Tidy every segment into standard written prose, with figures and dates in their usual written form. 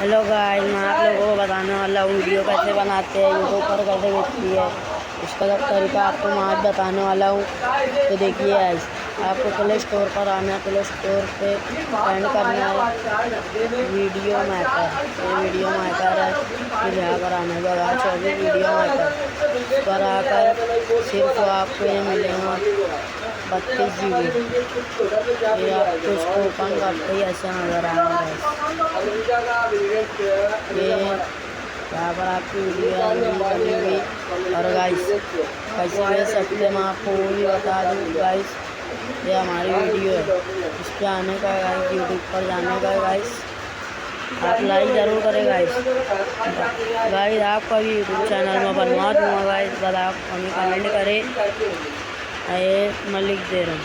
Hello guys, मैं आप लोगों को बताने वाला हूँ वीडियो कैसे बनाते हैं, यूट्यूब पर कैसे मिलती है। इसका सब तरीका आपको मैं आज बताने वाला हूँ। तो देखिए गाइस, आपको प्ले स्टोर पर आना है। प्ले स्टोर पे फाइंड करना है वीडियो मैकर। ये वीडियो मैकर है, फिर यहाँ पर आना है बघा 24 वीडियो मैकर पर आकर सिर्फ आपको ये मिलेगा 32 GB। ये आपको इसको ओपन करते ही ऐसा नज़र आएगा। ये यहाँ पर आपकी वीडियो बनी हुई। और गाइस कैसे ले सकते हैं मैं आपको वो भी बता दूँ। गाइस ये हमारी वीडियो है, इस पर आने का गाइस, यूट्यूब पर जाने का गाइस, आप लाइक ज़रूर करें गाइस। गाइस आपका भी यूट्यूब चैनल में बनवा दूँगा गाइस, बस आप हमें कमेंट करें। ये मैं लिख दे रहा हूँ।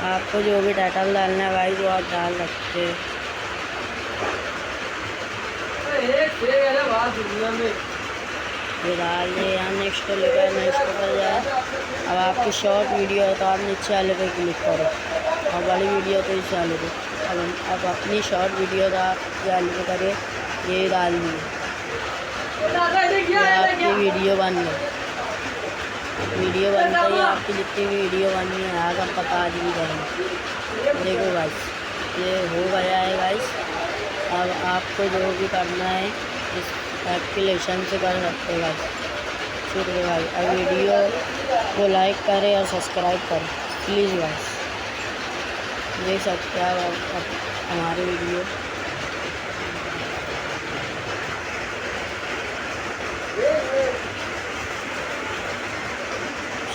आपको जो भी टाइटल डालना है गाइस वो आप डाल सकते हैं। ये डाल दिए, यहाँ नेक्स्ट लिखा है, नेक्स्ट पर जाए। अब आपकी शॉर्ट वीडियो है तो आप नीचे वाले पे क्लिक करो, और बड़ी वीडियो तो इस वाले पे। अब अपनी शॉर्ट वीडियो का वाले पे करें, ये डाल दिए, आपकी वीडियो बन गई। वीडियो बनता ही आपकी जितनी भी वीडियो बनी है आज हम पता आज भी करेंगे। देखो गाइस ये हो गया है गाइस। अब आपको जो भी करना है इस एप्लीकेशन से कर सकते हैं गाइस। शुक्रिया गाइस। अब वीडियो को लाइक करें और सब्सक्राइब करें प्लीज़ गाइस। देख सकते हैं अब हमारी वीडियो।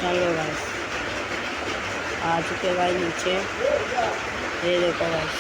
चलो गाइस आ चुके भाई नीचे, ये देखो गाइस।